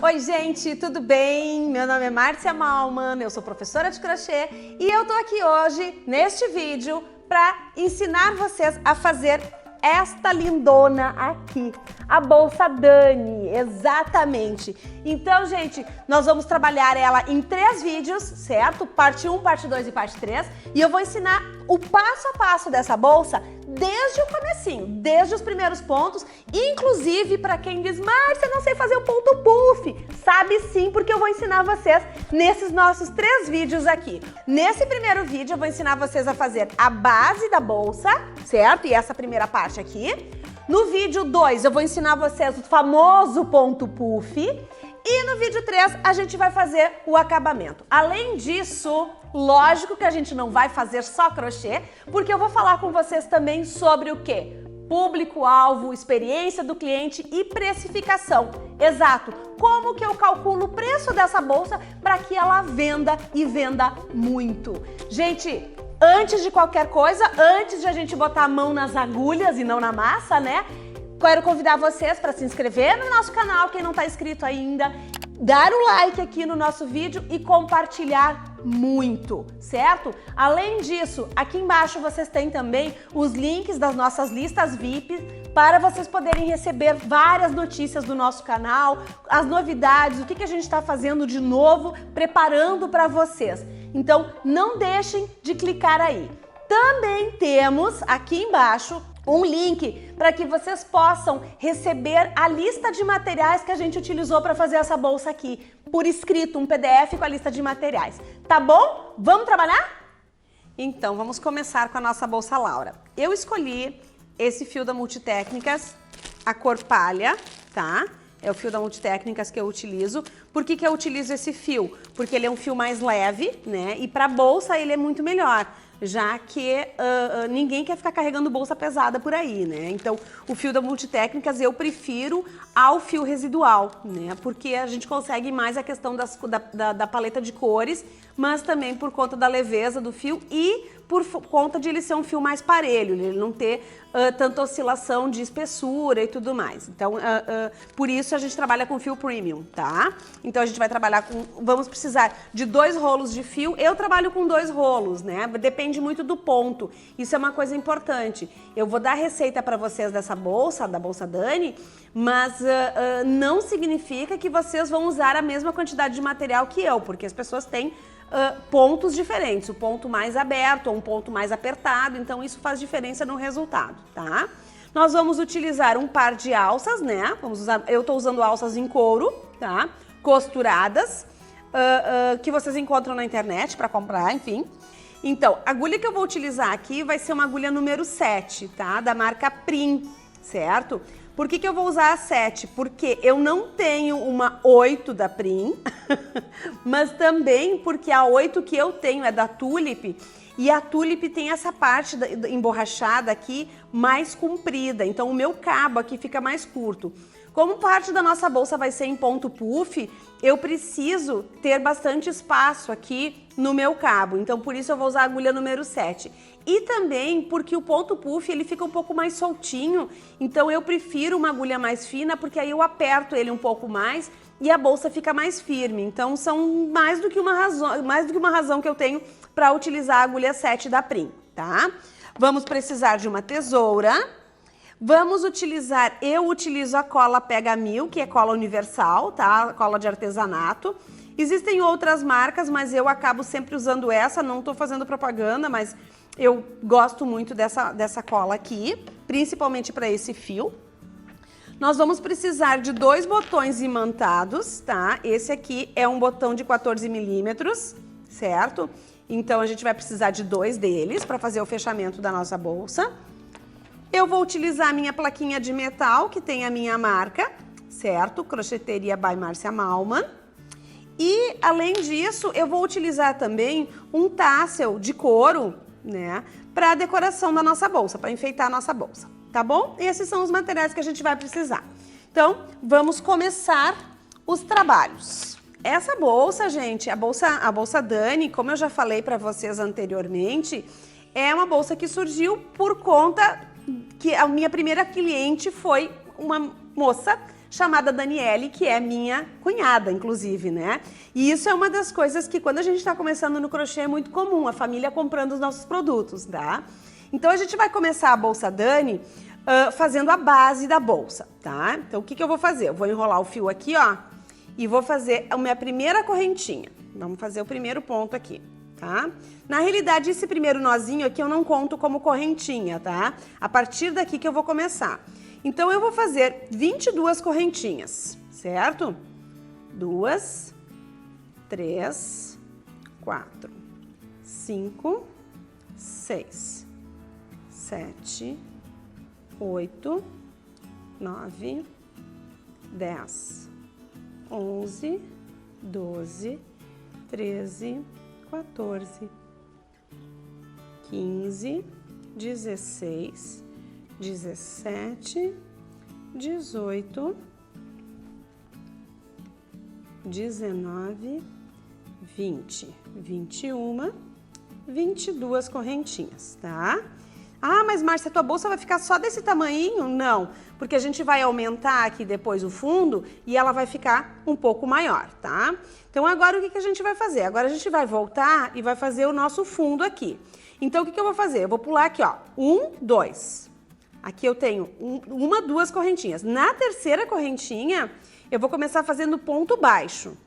Oi gente, tudo bem? Meu nome é Márcia Malman, eu sou professora de crochê e eu tô aqui hoje, neste vídeo, para ensinar vocês a fazer esta lindona aqui, a bolsa Dani, exatamente. Então, gente, nós vamos trabalhar ela em 3 vídeos, certo? Parte 1, parte 2 e parte 3. E eu vou ensinar o passo a passo dessa bolsa desde o comecinho, desde os primeiros pontos, inclusive para quem diz, Márcia, não sei fazer o ponto puff. Sabe sim, porque eu vou ensinar vocês nesses nossos 3 vídeos aqui. Nesse primeiro vídeo eu vou ensinar vocês a fazer a base da bolsa, certo? E essa primeira parte aqui. No vídeo 2 eu vou ensinar vocês o famoso ponto puff. E no vídeo 3 a gente vai fazer o acabamento. Além disso, lógico que a gente não vai fazer só crochê, porque eu vou falar com vocês também sobre o quê? Público-alvo, experiência do cliente e precificação. Exato, como que eu calculo o preço dessa bolsa para que ela venda e venda muito. Gente, antes de qualquer coisa, antes de a gente botar a mão nas agulhas e não na massa, né? Quero convidar vocês para se inscrever no nosso canal, quem não está inscrito ainda, dar o like aqui no nosso vídeo e compartilhar muito, certo? Além disso, aqui embaixo vocês têm também os links das nossas listas VIP para vocês poderem receber várias notícias do nosso canal, as novidades, o que a gente está fazendo de novo, preparando para vocês. Então, não deixem de clicar aí. Também temos aqui embaixo um link para que vocês possam receber a lista de materiais que a gente utilizou para fazer essa bolsa aqui, por escrito, um PDF com a lista de materiais. Tá bom? Vamos trabalhar? Então, vamos começar com a nossa bolsa Laura. Eu escolhi esse fio da Multitécnicas, a cor palha, tá? É o fio da Multitécnicas que eu utilizo. Por que eu utilizo esse fio? Porque ele é um fio mais leve, né? E para bolsa ele é muito melhor, já que ninguém quer ficar carregando bolsa pesada por aí, né? Então, o fio da Multitécnicas eu prefiro ao fio residual, né? Porque a gente consegue mais a questão da paleta de cores, mas também por conta da leveza do fio e por conta de ele ser um fio mais parelho, ele não ter tanta oscilação de espessura e tudo mais. Então, por isso a gente trabalha com fio premium, tá? Então a gente vai trabalhar com, vamos precisar de 2 rolos de fio. Eu trabalho com 2 rolos, né? Depende muito do ponto. Isso é uma coisa importante. Eu vou dar a receita para vocês dessa bolsa, da bolsa Dani, mas não significa que vocês vão usar a mesma quantidade de material que eu, porque as pessoas têm pontos diferentes, o ponto mais aberto ou um ponto mais apertado, então isso faz diferença no resultado, tá? Nós vamos utilizar um par de alças, né? Eu tô usando alças em couro, tá? Costuradas, que vocês encontram na internet para comprar, enfim. Então, a agulha que eu vou utilizar aqui vai ser uma agulha número 7, tá? Da marca Prim, certo? Por que eu vou usar a 7? Porque eu não tenho uma 8 da Prim, mas também porque a 8 que eu tenho é da Tulip, e a Tulip tem essa parte emborrachada aqui mais comprida, então o meu cabo aqui fica mais curto. Como parte da nossa bolsa vai ser em ponto puff, eu preciso ter bastante espaço aqui no meu cabo, então por isso eu vou usar a agulha número 7. E também porque o ponto puff ele fica um pouco mais soltinho, então eu prefiro uma agulha mais fina, porque aí eu aperto ele um pouco mais e a bolsa fica mais firme. Então são mais do que uma razão que eu tenho para utilizar a agulha 7 da Prim, tá? Vamos precisar de uma tesoura. Vamos utilizar, eu utilizo a cola Pega 1000, que é cola universal, tá? Cola de artesanato. Existem outras marcas, mas eu acabo sempre usando essa, não tô fazendo propaganda, mas eu gosto muito dessa cola aqui, principalmente para esse fio. Nós vamos precisar de 2 botões imantados, tá? Esse aqui é um botão de 14 milímetros, certo? Então a gente vai precisar de 2 deles para fazer o fechamento da nossa bolsa. Eu vou utilizar a minha plaquinha de metal, que tem a minha marca, certo? Crocheteria by Márcia Malman. E, além disso, eu vou utilizar também um tassel de couro, né? Para a decoração da nossa bolsa, para enfeitar a nossa bolsa, tá bom? Esses são os materiais que a gente vai precisar. Então, vamos começar os trabalhos. Essa bolsa, gente, a bolsa Dani, como eu já falei para vocês anteriormente, é uma bolsa que surgiu por conta que a minha primeira cliente foi uma moça chamada Daniele, que é minha cunhada, inclusive, né? E isso é uma das coisas que quando a gente está começando no crochê é muito comum, a família comprando os nossos produtos, tá? Então a gente vai começar a bolsa Dani fazendo a base da bolsa, tá? Então o que eu vou fazer? Eu vou enrolar o fio aqui, ó, e vou fazer a minha primeira correntinha. Vamos fazer o primeiro ponto aqui, tá? Na realidade, esse primeiro nozinho aqui eu não conto como correntinha, tá? A partir daqui que eu vou começar. Então, eu vou fazer 22 correntinhas, certo? 2, 3, 4, 5, 6, 7, 8, 9, 10, 11, 12, 13, 14, 15, 16, 17, 18, 19, 20, 21, 22 correntinhas, tá? Ah, mas Márcia, tua bolsa vai ficar só desse tamanhinho? Não, porque a gente vai aumentar aqui depois o fundo e ela vai ficar um pouco maior, tá? Então agora o que a gente vai fazer? Agora a gente vai voltar e vai fazer o nosso fundo aqui. Então o que eu vou fazer? Eu vou pular aqui, ó, 1, 2. Aqui eu tenho uma, duas correntinhas. Na terceira correntinha, eu vou começar fazendo ponto baixo,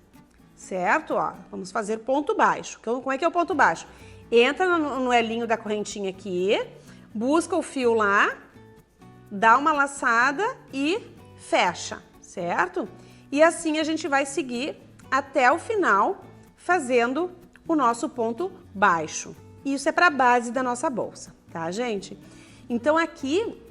certo? Ó, vamos fazer ponto baixo. Como é que é o ponto baixo? Entra no elinho da correntinha aqui, busca o fio lá, dá uma laçada e fecha, certo? E assim a gente vai seguir até o final fazendo o nosso ponto baixo. Isso é para a base da nossa bolsa, tá, gente? Então aqui,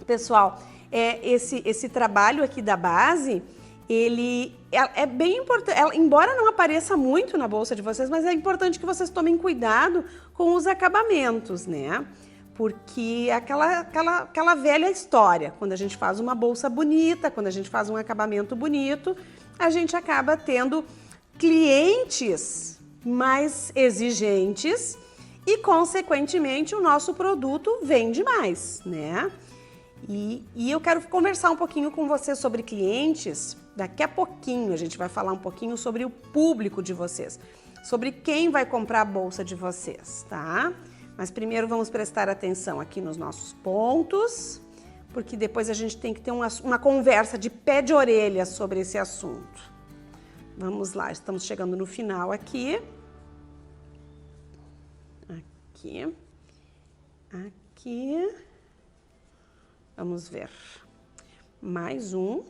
pessoal, esse trabalho aqui da base, ele é bem importante, embora não apareça muito na bolsa de vocês, mas é importante que vocês tomem cuidado com os acabamentos, né? Porque é aquela velha história, quando a gente faz uma bolsa bonita, quando a gente faz um acabamento bonito, a gente acaba tendo clientes mais exigentes e, consequentemente, o nosso produto vende mais, né? E eu quero conversar um pouquinho com você sobre clientes. Daqui a pouquinho a gente vai falar um pouquinho sobre o público de vocês, sobre quem vai comprar a bolsa de vocês, tá? Mas primeiro vamos prestar atenção aqui nos nossos pontos, porque depois a gente tem que ter uma conversa de pé de orelha sobre esse assunto. Vamos lá, estamos chegando no final aqui. Aqui. Aqui. Vamos ver. Mais um.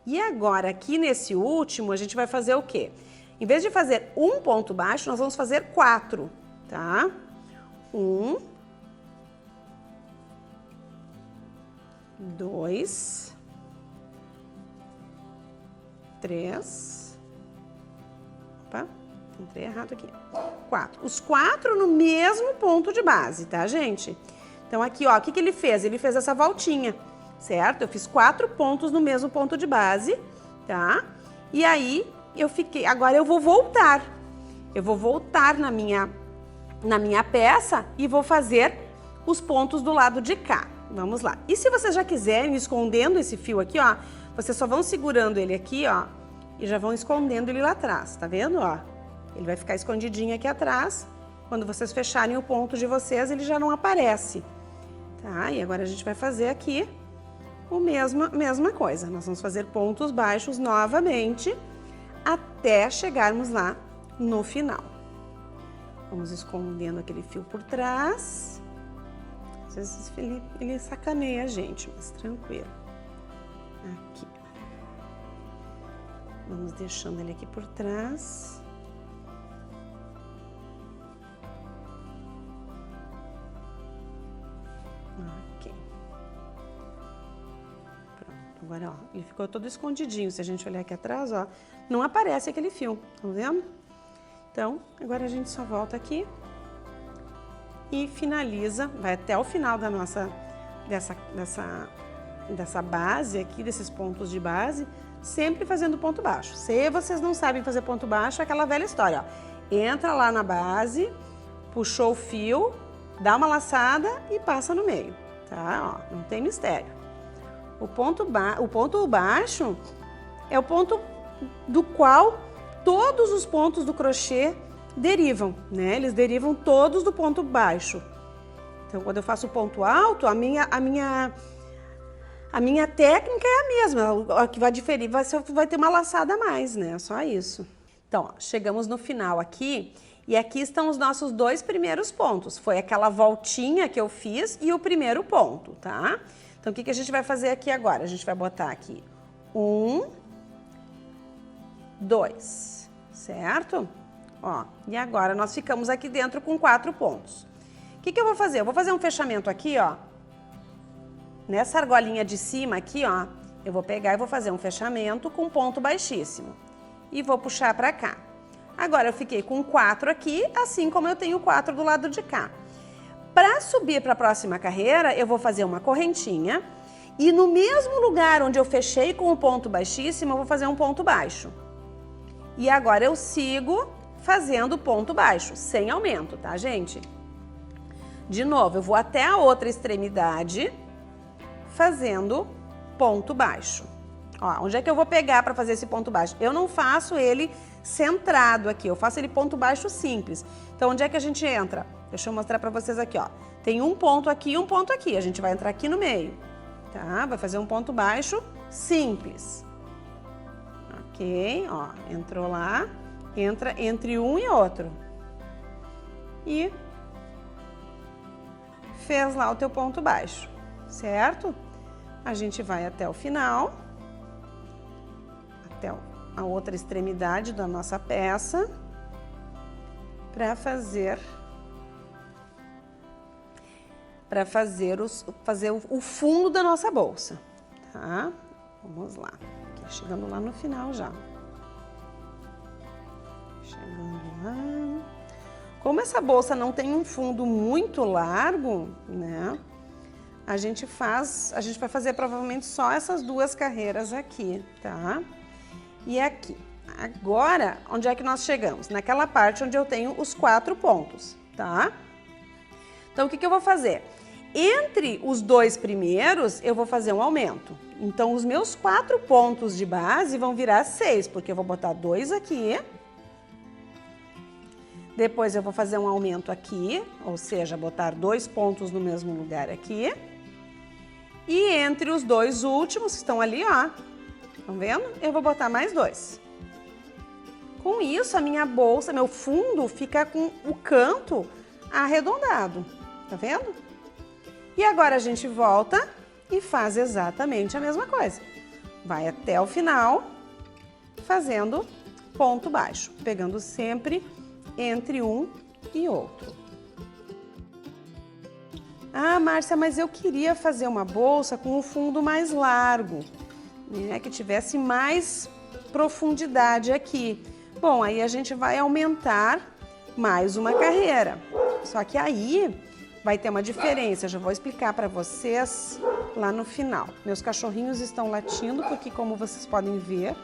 E agora, aqui nesse último, a gente vai fazer o quê? Em vez de fazer um ponto baixo, nós vamos fazer 4, tá? 1, 2, 3, opa, entrei errado aqui, 4. Os 4 no mesmo ponto de base, tá, gente? Então aqui, ó, o que ele fez? Ele fez essa voltinha, certo? Eu fiz 4 pontos no mesmo ponto de base, tá? E aí, agora eu vou voltar. Eu vou voltar na minha peça e vou fazer os pontos do lado de cá. Vamos lá. E se vocês já quiserem, escondendo esse fio aqui, ó, vocês só vão segurando ele aqui, ó, e já vão escondendo ele lá atrás, tá vendo, ó? Ele vai ficar escondidinho aqui atrás. Quando vocês fecharem o ponto de vocês, ele já não aparece, tá? E agora a gente vai fazer aqui a mesma coisa. Nós vamos fazer pontos baixos novamente até chegarmos lá no final. Vamos escondendo aquele fio por trás. Às vezes ele sacaneia a gente, mas tranquilo. Aqui. Vamos deixando ele aqui por trás. Ok. Pronto. Agora, ó, ele ficou todo escondidinho. Se a gente olhar aqui atrás, ó, não aparece aquele fio. Tá vendo? Então, agora a gente só volta aqui e finaliza, vai até o final da nossa, dessa base aqui, desses pontos de base, sempre fazendo ponto baixo. Se vocês não sabem fazer ponto baixo, é aquela velha história, ó. Entra lá na base, puxou o fio, dá uma laçada e passa no meio, tá? Ó, não tem mistério. O ponto baixo é o ponto do qual todos os pontos do crochê derivam, né? Eles derivam todos do ponto baixo. Então, quando eu faço o ponto alto, a minha técnica é a mesma. O que vai diferir vai ter uma laçada a mais, né? Só isso. Então, ó, chegamos no final aqui e aqui estão os nossos 2 primeiros pontos. Foi aquela voltinha que eu fiz e o primeiro ponto, tá? Então, o que a gente vai fazer aqui agora? A gente vai botar aqui 1, 2, certo? Ó, e agora nós ficamos aqui dentro com 4 pontos. O que eu vou fazer? Eu vou fazer um fechamento aqui, ó. Nessa argolinha de cima aqui, ó, eu vou pegar e vou fazer um fechamento com ponto baixíssimo. E vou puxar pra cá. Agora eu fiquei com 4 aqui, assim como eu tenho 4 do lado de cá. Para subir para a próxima carreira, eu vou fazer uma correntinha. E no mesmo lugar onde eu fechei com o ponto baixíssimo, eu vou fazer um ponto baixo. E agora eu sigo fazendo ponto baixo, sem aumento, tá, gente? De novo, eu vou até a outra extremidade fazendo ponto baixo. Ó, onde é que eu vou pegar para fazer esse ponto baixo? Eu não faço ele centrado aqui, eu faço ele ponto baixo simples. Então, onde é que a gente entra? Deixa eu mostrar para vocês aqui, ó. Tem um ponto aqui e um ponto aqui. A gente vai entrar aqui no meio, tá? Vai fazer um ponto baixo simples. Ok, ó, entrou lá, entra entre um e outro. E fez lá o teu ponto baixo, certo? A gente vai até o final, até a outra extremidade da nossa peça, para fazer o fundo da nossa bolsa, tá? Vamos lá, aqui, chegando lá no final já. Chegando lá. Como essa bolsa não tem um fundo muito largo, né? A gente vai fazer provavelmente só essas 2 carreiras aqui, tá? E aqui. Agora, onde é que nós chegamos? Naquela parte onde eu tenho os 4 pontos, tá? Então, o que eu vou fazer? Entre os 2 primeiros, eu vou fazer um aumento. Então, os meus 4 pontos de base vão virar 6, porque eu vou botar 2 aqui. Depois eu vou fazer um aumento aqui, ou seja, botar 2 pontos no mesmo lugar aqui. E entre os 2 últimos, que estão ali, ó, estão vendo? Eu vou botar mais 2. Com isso, a minha bolsa, meu fundo, fica com o canto arredondado, tá vendo? E agora a gente volta e faz exatamente a mesma coisa. Vai até o final, fazendo ponto baixo, pegando sempre entre um e outro. Ah, Márcia, mas eu queria fazer uma bolsa com o fundo mais largo, né? Que tivesse mais profundidade aqui. Bom, aí a gente vai aumentar mais uma carreira. Só que aí vai ter uma diferença, eu já vou explicar para vocês lá no final. Meus cachorrinhos estão latindo porque, como vocês podem ver,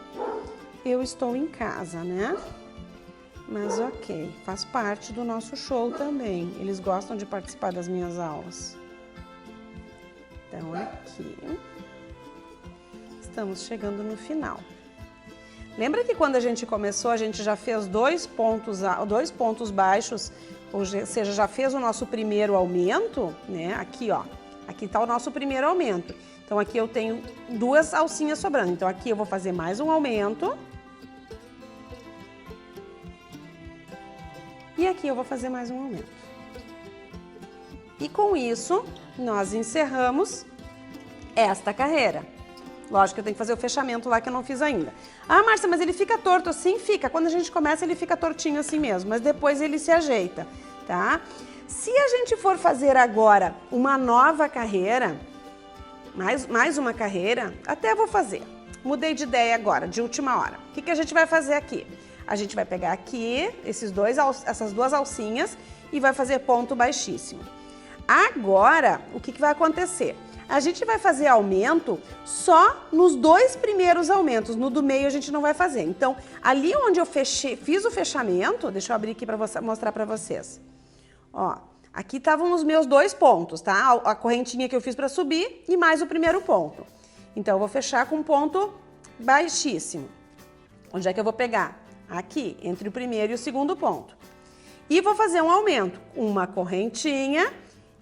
eu estou em casa, né? Mas ok, faz parte do nosso show também. Eles gostam de participar das minhas aulas. Então, aqui, estamos chegando no final. Lembra que quando a gente começou, a gente já fez 2 pontos baixos, ou seja, já fez o nosso primeiro aumento, né? Aqui, ó, aqui tá o nosso primeiro aumento. Então, aqui eu tenho 2 alcinhas sobrando. Então, aqui eu vou fazer mais um aumento. E aqui eu vou fazer mais um aumento. E com isso, nós encerramos esta carreira. Lógico que eu tenho que fazer o fechamento lá que eu não fiz ainda. Ah, Márcia, mas ele fica torto assim? Fica. Quando a gente começa, ele fica tortinho assim mesmo, mas depois ele se ajeita, tá? Se a gente for fazer agora uma nova carreira, mais uma carreira, até vou fazer. Mudei de ideia agora, de última hora. O que a gente vai fazer aqui? A gente vai pegar aqui essas 2 alcinhas e vai fazer ponto baixíssimo. Agora, o que vai acontecer? A gente vai fazer aumento só nos 2 primeiros aumentos, no do meio a gente não vai fazer. Então, ali onde eu fiz o fechamento, deixa eu abrir aqui para mostrar para vocês. Ó, aqui estavam os meus 2 pontos, tá? A correntinha que eu fiz para subir e mais o primeiro ponto. Então, eu vou fechar com um ponto baixíssimo. Onde é que eu vou pegar? Aqui, entre o primeiro e o segundo ponto. E vou fazer um aumento. Uma correntinha,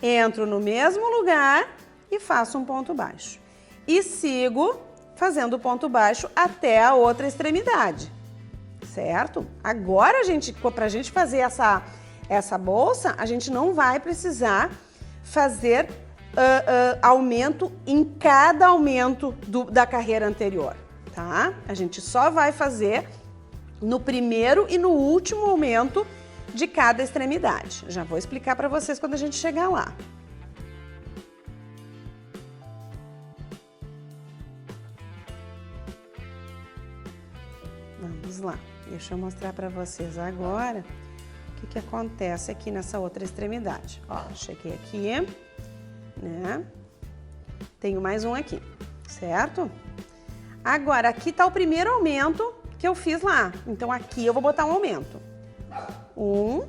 entro no mesmo lugar e faço um ponto baixo. E sigo fazendo ponto baixo até a outra extremidade, certo? Agora, pra gente fazer essa bolsa, a gente não vai precisar fazer aumento em cada aumento da carreira anterior, tá? A gente só vai fazer no primeiro e no último aumento de cada extremidade. Já vou explicar para vocês quando a gente chegar lá. Vamos lá, deixa eu mostrar para vocês agora o que acontece aqui nessa outra extremidade. Ó, cheguei aqui, né? Tenho mais um aqui, certo? Agora, aqui tá o primeiro aumento que eu fiz lá. Então, aqui eu vou botar um aumento. 1,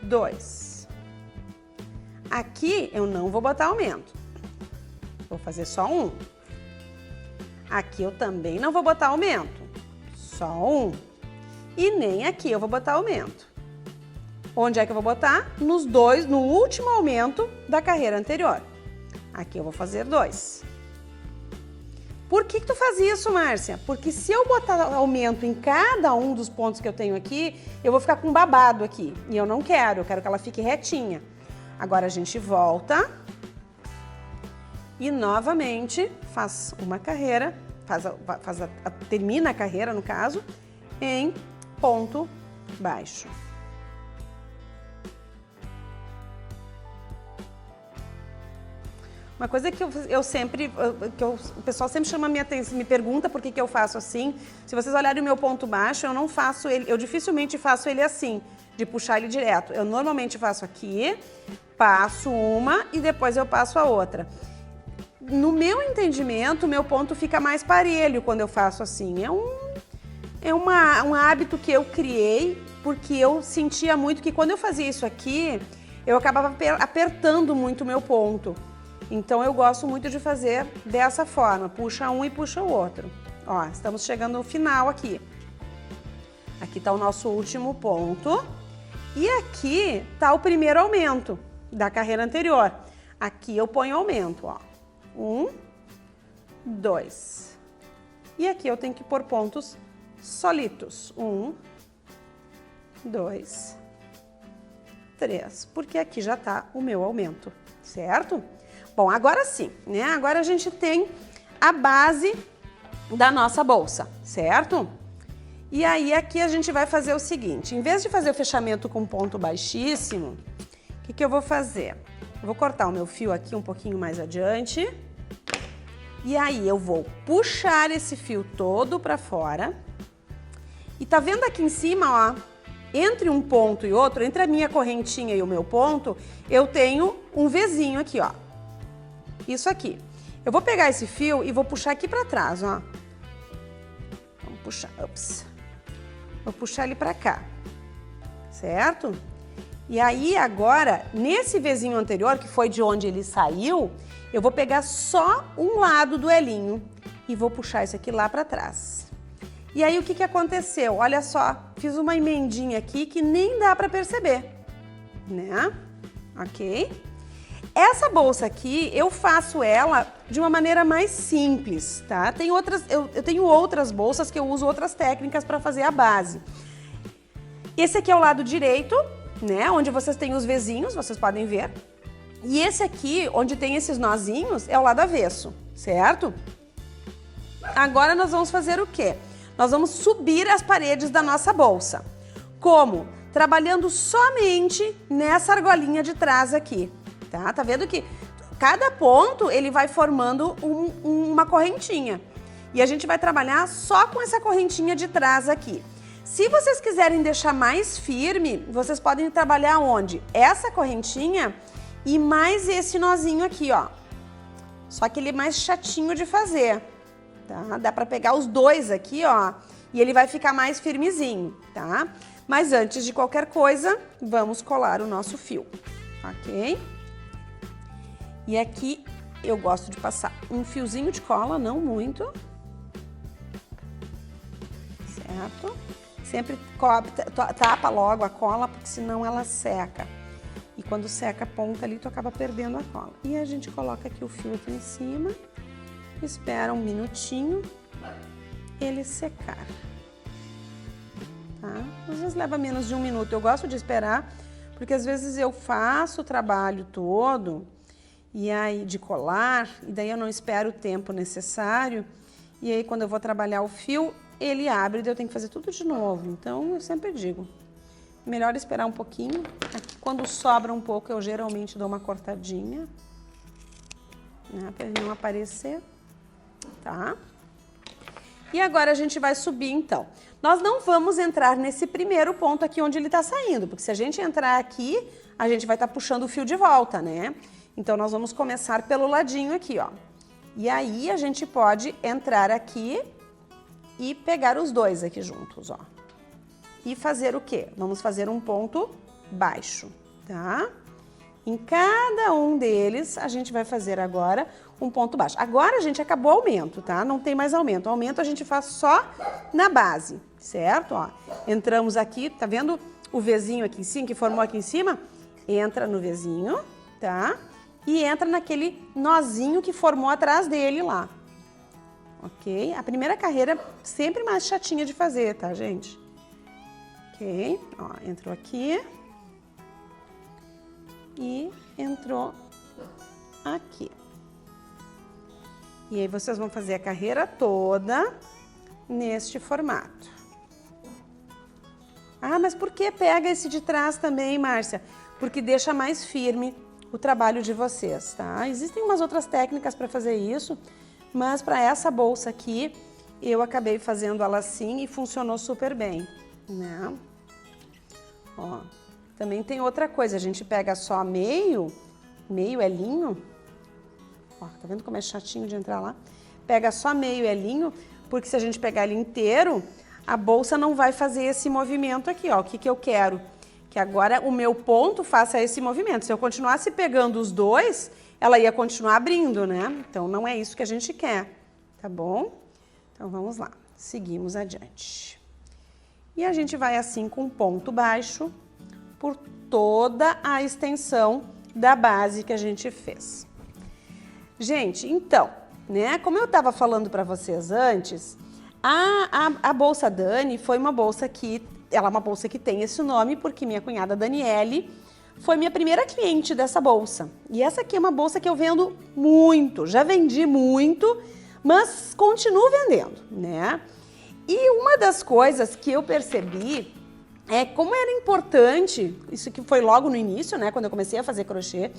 2. Aqui eu não vou botar aumento. Vou fazer só um. Aqui eu também não vou botar aumento. Só um. E nem aqui eu vou botar aumento. Onde é que eu vou botar? Nos dois, no último aumento da carreira anterior. Aqui eu vou fazer 2. Por que tu faz isso, Márcia? Porque se eu botar aumento em cada um dos pontos que eu tenho aqui, eu vou ficar com babado aqui. E eu não quero, eu quero que ela fique retinha. Agora a gente volta e novamente faz uma carreira, termina a carreira, no caso, em ponto baixo. Uma coisa que o pessoal sempre chama a minha atenção, me pergunta por que eu faço assim. Se vocês olharem o meu ponto baixo, eu não faço ele, eu dificilmente faço ele assim, de puxar ele direto. Eu normalmente faço aqui, passo uma e depois eu passo a outra. No meu entendimento, o meu ponto fica mais parelho quando eu faço assim. É um hábito que eu criei porque eu sentia muito que quando eu fazia isso aqui, eu acabava apertando muito o meu ponto. Então, eu gosto muito de fazer dessa forma, puxa um e puxa o outro. Ó, estamos chegando no final aqui. Aqui tá o nosso último ponto. E aqui tá o primeiro aumento da carreira anterior. Aqui eu ponho aumento, ó. 1, 2. E aqui eu tenho que pôr pontos solitos. 1, 2, 3. Porque aqui já tá o meu aumento, certo? Bom, agora sim, né? Agora a gente tem a base da nossa bolsa, certo? E aí aqui a gente vai fazer o seguinte, em vez de fazer o fechamento com ponto baixíssimo, o que eu vou fazer? Eu vou cortar o meu fio aqui um pouquinho mais adiante. E aí eu vou puxar esse fio todo pra fora. E tá vendo aqui em cima, ó? Entre um ponto e outro, entre a minha correntinha e o meu ponto, eu tenho um Vzinho aqui, ó. Isso aqui. Eu vou pegar esse fio e vou puxar aqui pra trás, ó. Vamos puxar, ups. Vou puxar ele pra cá, certo? E aí agora, nesse Vzinho anterior, que foi de onde ele saiu, eu vou pegar só um lado do elinho e vou puxar esse aqui lá pra trás. E aí o que aconteceu? Olha só, fiz uma emendinha aqui que nem dá pra perceber, né? Ok? Essa bolsa aqui, eu faço ela de uma maneira mais simples, tá? Eu tenho outras bolsas que eu uso outras técnicas para fazer a base. Esse aqui é o lado direito, né? Onde vocês têm os Vzinhos, vocês podem ver. E esse aqui, onde tem esses nozinhos, é o lado avesso, certo? Agora nós vamos fazer o quê? Nós vamos subir as paredes da nossa bolsa. Como? Trabalhando somente nessa argolinha de trás aqui. Tá vendo que cada ponto ele vai formando uma correntinha. E a gente vai trabalhar só com essa correntinha de trás aqui. Se vocês quiserem deixar mais firme, vocês podem trabalhar onde? Essa correntinha e mais esse nozinho aqui, ó. Só que ele é mais chatinho de fazer, tá? Dá pra pegar os dois aqui, ó, e ele vai ficar mais firmezinho, tá? Mas antes de qualquer coisa, vamos colar o nosso fio, ok? E aqui eu gosto de passar um fiozinho de cola, não muito. Certo? Sempre tapa logo a cola, porque senão ela seca. E quando seca a ponta ali, tu acaba perdendo a cola. E a gente coloca aqui o filtro em cima, espera um minutinho ele secar. Tá? Às vezes leva menos de um minuto. Eu gosto de esperar, porque às vezes eu faço o trabalho todo e aí de colar, e daí eu não espero o tempo necessário. E aí quando eu vou trabalhar o fio, ele abre e daí eu tenho que fazer tudo de novo. Então eu sempre digo, melhor esperar um pouquinho. Aqui, quando sobra um pouco, eu geralmente dou uma cortadinha, né, para ele não aparecer, tá? E agora a gente vai subir, então. Nós não vamos entrar nesse primeiro ponto aqui onde ele tá saindo, porque se a gente entrar aqui, a gente vai estar puxando o fio de volta, né? Então nós vamos começar pelo ladinho aqui, ó. E aí a gente pode entrar aqui e pegar os dois aqui juntos, ó. E fazer o quê? Vamos fazer um ponto baixo, tá? Em cada um deles, a gente vai fazer agora um ponto baixo. Agora, gente, acabou o aumento, tá? Não tem mais aumento. O aumento a gente faz só na base, certo? Ó, entramos aqui, tá vendo o Vzinho aqui em cima, que formou aqui em cima? Entra no Vzinho, tá? E entra naquele nozinho que formou atrás dele lá. Ok? A primeira carreira sempre mais chatinha de fazer, tá, gente? Ok, ó, entrou aqui e entrou aqui. E aí vocês vão fazer a carreira toda neste formato. Ah, mas por que pega esse de trás também, Márcia? Porque deixa mais firme o trabalho de vocês, tá? Existem umas outras técnicas para fazer isso, mas para essa bolsa aqui, eu acabei fazendo ela assim e funcionou super bem, né? Ó, também tem outra coisa, a gente pega só meio elinho, ó, tá vendo como é chatinho de entrar lá? Pega só meio elinho, porque se a gente pegar ele inteiro, a bolsa não vai fazer esse movimento aqui, ó. O que que eu quero? Que agora o meu ponto faça esse movimento. Se eu continuasse pegando os dois, ela ia continuar abrindo, né? Então não é isso que a gente quer, tá bom? Então vamos lá, seguimos adiante. E a gente vai assim com ponto baixo por toda a extensão da base que a gente fez. Gente, então, né, como eu estava falando para vocês antes, a bolsa Dani foi uma bolsa que, ela é uma bolsa que tem esse nome porque minha cunhada Daniele foi minha primeira cliente dessa bolsa. E essa aqui é uma bolsa que eu vendo muito, já vendi muito, mas continuo vendendo, né? E uma das coisas que eu percebi é como era importante, isso que foi logo no início, né, quando eu comecei a fazer crochê,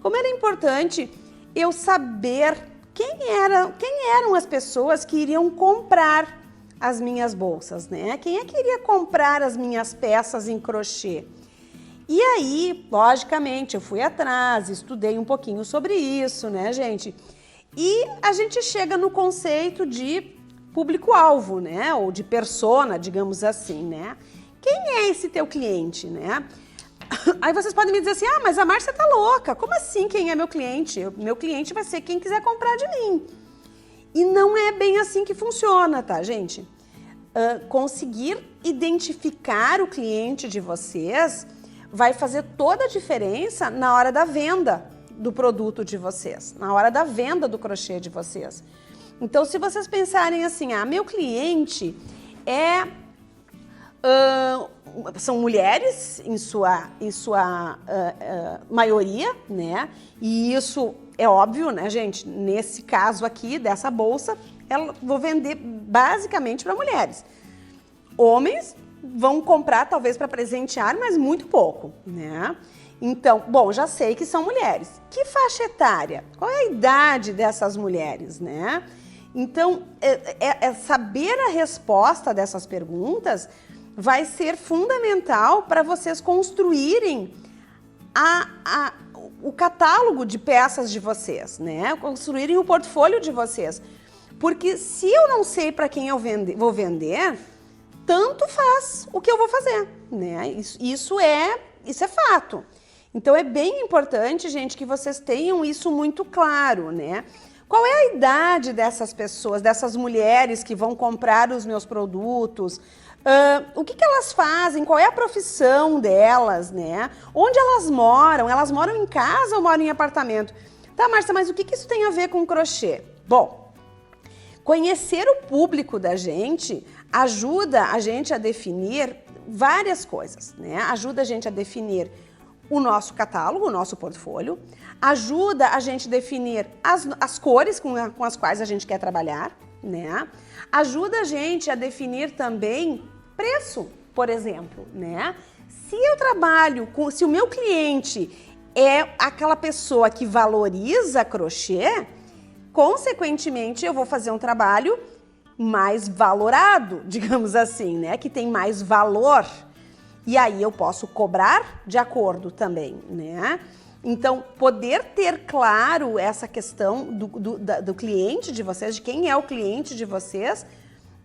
como era importante eu saber quem eram as pessoas que iriam comprar as minhas bolsas, né? Quem é que iria comprar as minhas peças em crochê? E aí, logicamente, eu fui atrás, estudei um pouquinho sobre isso, né, gente? E a gente chega no conceito de público-alvo, né? Ou de persona, digamos assim, né? Quem é esse teu cliente, né? Aí vocês podem me dizer assim, ah, mas a Márcia tá louca. Como assim quem é meu cliente? Meu cliente vai ser quem quiser comprar de mim. E não é bem assim que funciona, tá, gente? Conseguir identificar o cliente de vocês vai fazer toda a diferença na hora da venda do produto de vocês, na hora da venda do crochê de vocês. Então, se vocês pensarem assim, ah, meu cliente são mulheres em sua maioria, né? E isso é óbvio, né, gente? Nesse caso aqui, dessa bolsa, vou vender basicamente para mulheres. Homens vão comprar talvez para presentear, mas muito pouco, né? Então, bom, já sei que são mulheres. Que faixa etária? Qual é a idade dessas mulheres, né? Então, saber a resposta dessas perguntas vai ser fundamental para vocês construírem o catálogo de peças de vocês, né? Construírem o portfólio de vocês. Porque se eu não sei para quem eu vou vender, tanto faz o que eu vou fazer, né? Isso é fato. Então é bem importante, gente, que vocês tenham isso muito claro, né? Qual é a idade dessas pessoas, dessas mulheres que vão comprar os meus produtos? O que elas fazem? Qual é a profissão delas, né? Onde elas moram? Elas moram em casa ou moram em apartamento? Tá, Márcia, mas o que isso tem a ver com crochê? Bom, conhecer o público da gente ajuda a gente a definir várias coisas, né? Ajuda a gente a definir o nosso catálogo, o nosso portfólio, ajuda a gente a definir as cores com as quais a gente quer trabalhar, né? Ajuda a gente a definir também preço, por exemplo, né? Se eu trabalho com, se o meu cliente é aquela pessoa que valoriza crochê, consequentemente eu vou fazer um trabalho mais valorado, digamos assim, né? Que tem mais valor. E aí eu posso cobrar de acordo também, né? Então, poder ter claro essa questão do cliente de vocês, de quem é o cliente de vocês,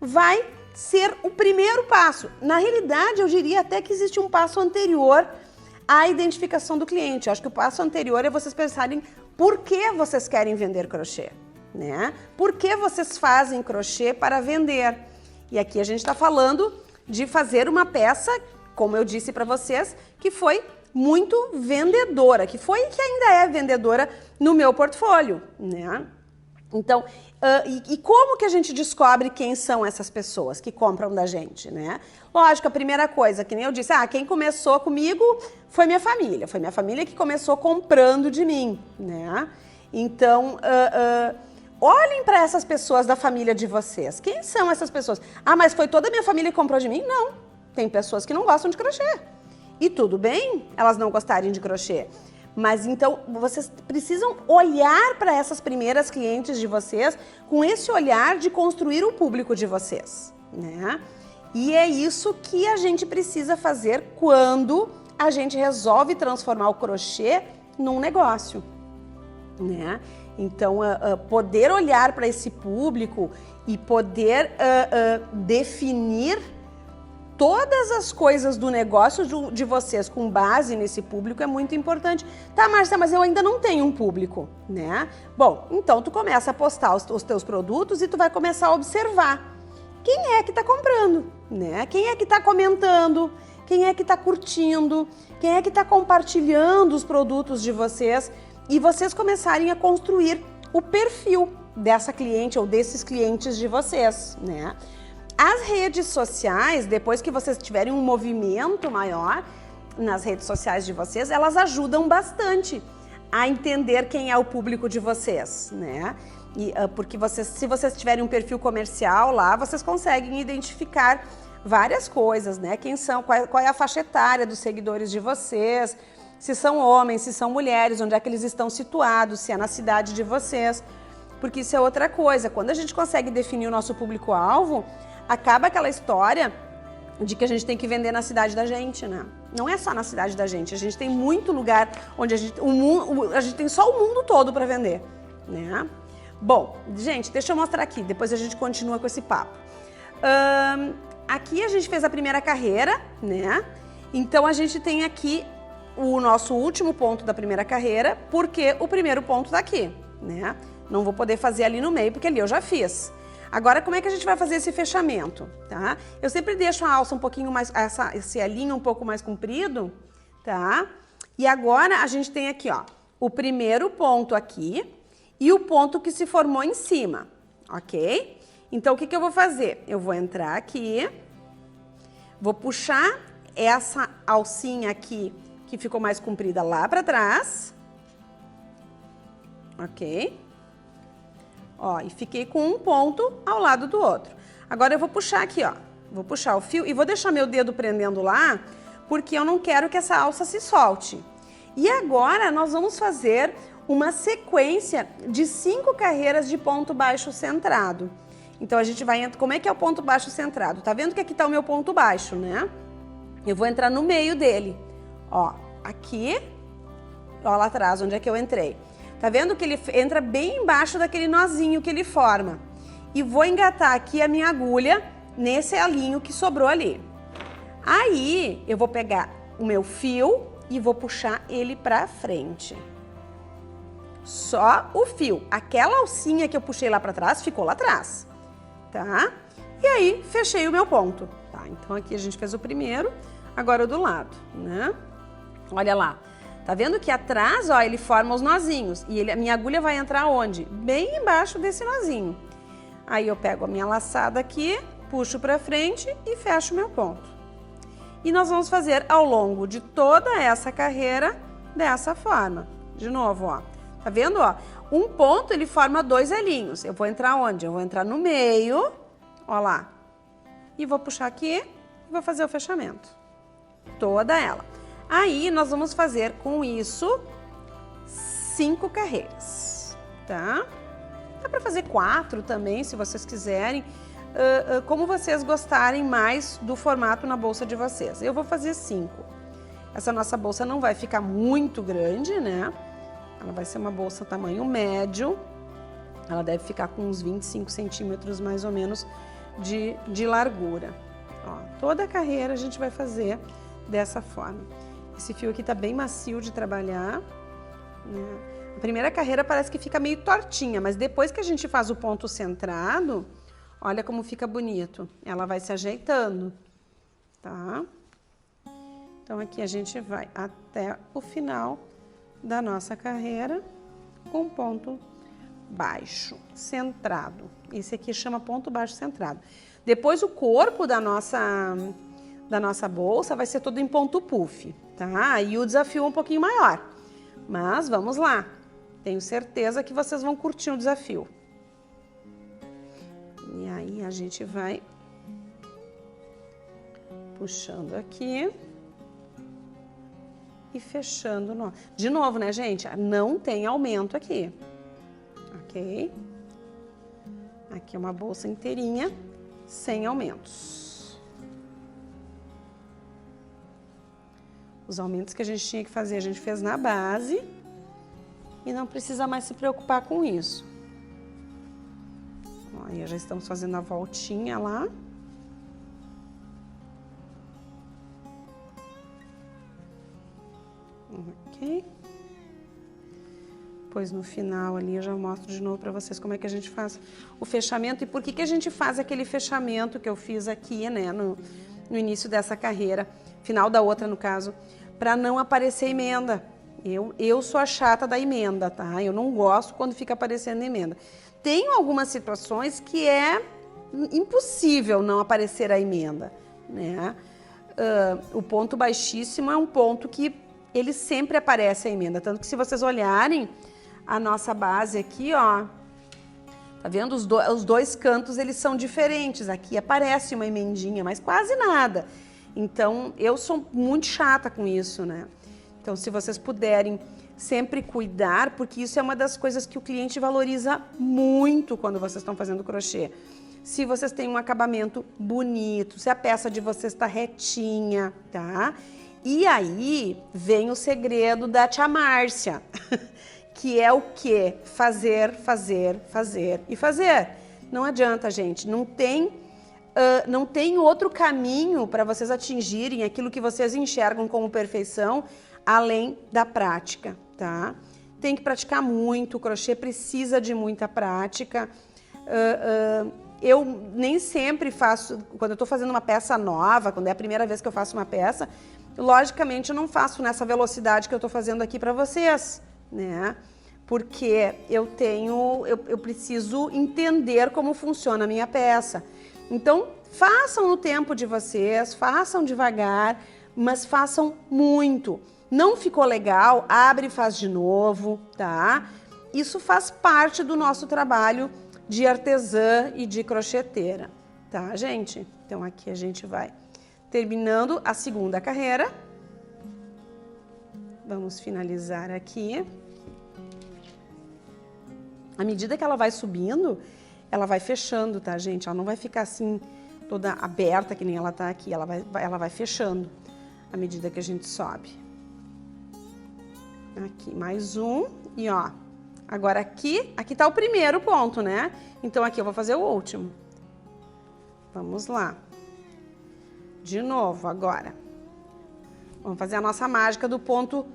vai ser o primeiro passo. Na realidade, eu diria até que existe um passo anterior à identificação do cliente. Eu acho que o passo anterior é vocês pensarem por que vocês querem vender crochê, né? Por que vocês fazem crochê para vender? E aqui a gente está falando de fazer uma peça, como eu disse para vocês, que foi muito vendedora, que foi e que ainda é vendedora no meu portfólio, né? Então, e como que a gente descobre quem são essas pessoas que compram da gente, né? Lógico, a primeira coisa, que nem eu disse, quem começou comigo foi minha família que começou comprando de mim, né? Então, olhem para essas pessoas da família de vocês. Quem são essas pessoas? Mas foi toda a minha família que comprou de mim? Não. Tem pessoas que não gostam de crochê. E tudo bem elas não gostarem de crochê. Mas então, vocês precisam olhar para essas primeiras clientes de vocês com esse olhar de construir o público de vocês, né? E é isso que a gente precisa fazer quando a gente resolve transformar o crochê num negócio, né? Então, poder olhar para esse público e poder definir todas as coisas do negócio de vocês com base nesse público é muito importante. Tá, Márcia, mas eu ainda não tenho um público, né? Bom, então tu começa a postar os teus produtos e tu vai começar a observar quem é que tá comprando, né? Quem é que tá comentando, quem é que tá curtindo, quem é que tá compartilhando os produtos de vocês e vocês começarem a construir o perfil dessa cliente ou desses clientes de vocês, né? As redes sociais, depois que vocês tiverem um movimento maior nas redes sociais de vocês, elas ajudam bastante a entender quem é o público de vocês, né? Porque se vocês tiverem um perfil comercial lá, vocês conseguem identificar várias coisas, né? Quem são, qual é a faixa etária dos seguidores de vocês, se são homens, se são mulheres, onde é que eles estão situados, se é na cidade de vocês. Porque isso é outra coisa. Quando a gente consegue definir o nosso público-alvo, acaba aquela história de que a gente tem que vender na cidade da gente, né? Não é só na cidade da gente, a gente tem muito lugar onde a gente tem só o mundo todo para vender, né? Bom, gente, deixa eu mostrar aqui, depois a gente continua com esse papo. Aqui a gente fez a primeira carreira, né? Então a gente tem aqui o nosso último ponto da primeira carreira, porque o primeiro ponto tá aqui, né? Não vou poder fazer ali no meio, porque ali eu já fiz. Agora, como é que a gente vai fazer esse fechamento, tá? Eu sempre deixo a alça um pouquinho mais, esse alinho um pouco mais comprido, tá? E agora a gente tem aqui, ó, o primeiro ponto aqui e o ponto que se formou em cima, ok? Então, o que eu vou fazer? Eu vou entrar aqui, vou puxar essa alcinha aqui, que ficou mais comprida lá para trás, ok? Ó, e fiquei com um ponto ao lado do outro. Agora eu vou puxar aqui, ó. Vou puxar o fio e vou deixar meu dedo prendendo lá, porque eu não quero que essa alça se solte. E agora nós vamos fazer uma sequência de 5 carreiras de ponto baixo centrado. Então a gente vai... Como é que é o ponto baixo centrado? Tá vendo que aqui tá o meu ponto baixo, né? Eu vou entrar no meio dele. Ó, aqui, ó lá atrás, onde é que eu entrei. Tá vendo que ele entra bem embaixo daquele nozinho que ele forma. E vou engatar aqui a minha agulha nesse alinho que sobrou ali. Aí, eu vou pegar o meu fio e vou puxar ele pra frente. Só o fio. Aquela alcinha que eu puxei lá pra trás, ficou lá atrás, tá? E aí, fechei o meu ponto. Tá, então aqui a gente fez o primeiro, agora o do lado, né? Olha lá. Tá vendo que atrás, ó, ele forma os nozinhos. E a minha agulha vai entrar onde? Bem embaixo desse nozinho. Aí eu pego a minha laçada aqui, puxo pra frente e fecho o meu ponto. E nós vamos fazer ao longo de toda essa carreira dessa forma. De novo, ó. Tá vendo, ó? Um ponto, ele forma 2 elinhos. Eu vou entrar onde? Eu vou entrar no meio, ó lá. E vou puxar aqui e vou fazer o fechamento. Toda ela. Aí, nós vamos fazer com isso 5 carreiras, tá? Dá pra fazer 4 também, se vocês quiserem, como vocês gostarem mais do formato na bolsa de vocês. Eu vou fazer 5. Essa nossa bolsa não vai ficar muito grande, né? Ela vai ser uma bolsa tamanho médio. Ela deve ficar com uns 25 centímetros mais ou menos de largura. Ó, toda a carreira a gente vai fazer dessa forma. Esse fio aqui tá bem macio de trabalhar, né? A primeira carreira parece que fica meio tortinha, mas depois que a gente faz o ponto centrado, olha como fica bonito. Ela vai se ajeitando, tá? Então aqui a gente vai até o final da nossa carreira com ponto baixo, centrado. Esse aqui chama ponto baixo centrado. Depois o corpo da nossa bolsa vai ser todo em ponto puff, tá? E o desafio é um pouquinho maior. Mas vamos lá. Tenho certeza que vocês vão curtir o desafio. E aí a gente vai puxando aqui e fechando. De novo, né, gente? Não tem aumento aqui. Ok? Aqui é uma bolsa inteirinha, sem aumentos. Os aumentos que a gente tinha que fazer, a gente fez na base e não precisa mais se preocupar com isso. Aí já estamos fazendo a voltinha lá. Ok. Depois no final ali eu já mostro de novo para vocês como é que a gente faz o fechamento e por que a gente faz aquele fechamento que eu fiz aqui, né, no início dessa carreira, final da outra no caso, para não aparecer emenda. Eu sou a chata da emenda, tá? Eu não gosto quando fica aparecendo emenda. Tem algumas situações que é impossível não aparecer a emenda, né? O ponto baixíssimo é um ponto que ele sempre aparece a emenda, tanto que se vocês olharem a nossa base aqui, ó, tá vendo? Os dois cantos, eles são diferentes. Aqui aparece uma emendinha, mas quase nada. Então, eu sou muito chata com isso, né? Então, se vocês puderem sempre cuidar, porque isso é uma das coisas que o cliente valoriza muito quando vocês estão fazendo crochê. Se vocês têm um acabamento bonito, se a peça de vocês está retinha, tá? E aí vem o segredo da tia Márcia, que é o quê? Fazer, fazer, fazer e fazer. Não adianta, gente, não tem outro caminho para vocês atingirem aquilo que vocês enxergam como perfeição, além da prática, tá? Tem que praticar muito, o crochê precisa de muita prática. Eu nem sempre faço, quando eu estou fazendo uma peça nova, quando é a primeira vez que eu faço uma peça, logicamente eu não faço nessa velocidade que eu estou fazendo aqui para vocês, né? Porque eu preciso entender como funciona a minha peça. Então, façam no tempo de vocês, façam devagar, mas façam muito. Não ficou legal, abre e faz de novo, tá? Isso faz parte do nosso trabalho de artesã e de crocheteira, tá, gente? Então, aqui a gente vai terminando a segunda carreira. Vamos finalizar aqui. À medida que ela vai subindo, ela vai fechando, tá, gente? Ela não vai ficar assim, toda aberta, que nem ela tá aqui. Ela vai fechando à medida que a gente sobe. Aqui, mais um. E, ó, agora aqui tá o primeiro ponto, né? Então, aqui eu vou fazer o último. Vamos lá. De novo, agora. Vamos fazer a nossa mágica do ponto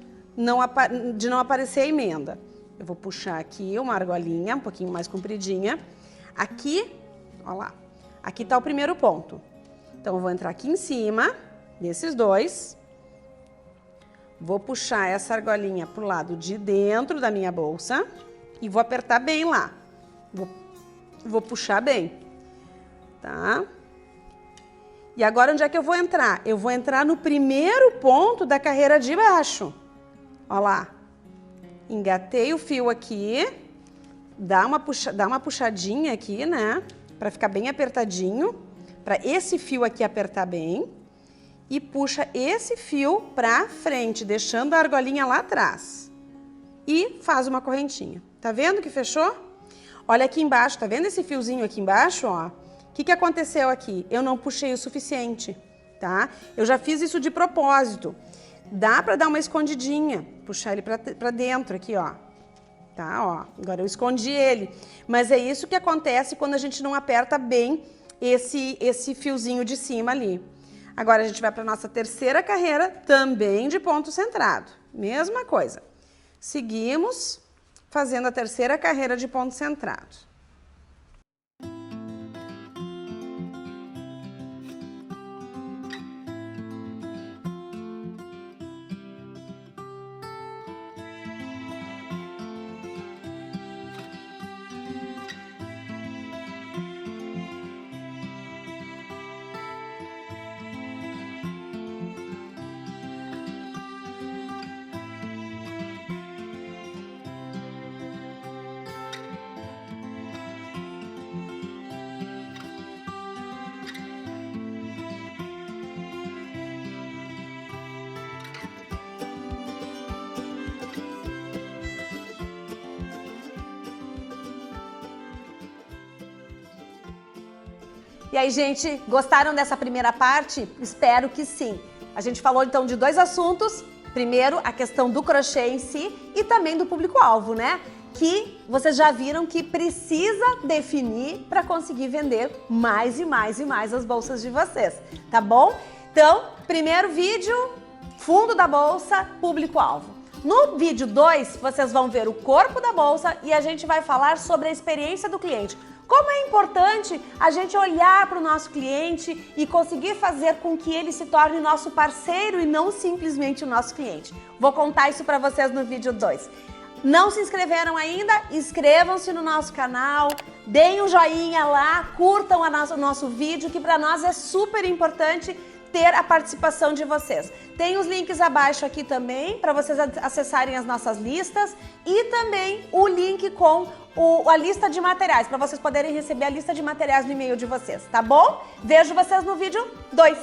de não aparecer a emenda. Eu vou puxar aqui uma argolinha um pouquinho mais compridinha. Aqui, ó lá, aqui tá o primeiro ponto. Então, eu vou entrar aqui em cima, nesses dois. Vou puxar essa argolinha pro lado de dentro da minha bolsa e vou apertar bem lá. Vou puxar bem, tá? E agora, onde é que eu vou entrar? Eu vou entrar no primeiro ponto da carreira de baixo. Ó lá. Engatei o fio aqui, dá uma puxadinha aqui, né? Pra ficar bem apertadinho, pra esse fio aqui apertar bem. E puxa esse fio pra frente, deixando a argolinha lá atrás. E faz uma correntinha. Tá vendo que fechou? Olha aqui embaixo, tá vendo esse fiozinho aqui embaixo, ó? O que aconteceu aqui? Eu não puxei o suficiente, tá? Eu já fiz isso de propósito. Dá pra dar uma escondidinha, puxar ele pra dentro aqui, ó. Tá, ó. Agora eu escondi ele. Mas é isso que acontece quando a gente não aperta bem esse fiozinho de cima ali. Agora a gente vai pra nossa terceira carreira, também de ponto centrado. Mesma coisa. Seguimos fazendo a terceira carreira de ponto centrado. E aí, gente, gostaram dessa primeira parte? Espero que sim. A gente falou então de dois assuntos. Primeiro, a questão do crochê em si e também do público-alvo, né? Que vocês já viram que precisa definir para conseguir vender mais e mais e mais as bolsas de vocês, tá bom? Então, primeiro vídeo, fundo da bolsa, público-alvo. No vídeo 2, vocês vão ver o corpo da bolsa e a gente vai falar sobre a experiência do cliente. Como é importante a gente olhar para o nosso cliente e conseguir fazer com que ele se torne nosso parceiro e não simplesmente o nosso cliente. Vou contar isso para vocês no vídeo 2. Não se inscreveram ainda? Inscrevam-se no nosso canal, deem um joinha lá, curtam o nosso vídeo, que para nós é super importante ter a participação de vocês. Tem os links abaixo aqui também para vocês acessarem as nossas listas e também o link com a lista de materiais, para vocês poderem receber a lista de materiais no e-mail de vocês, tá bom? Vejo vocês no vídeo 2.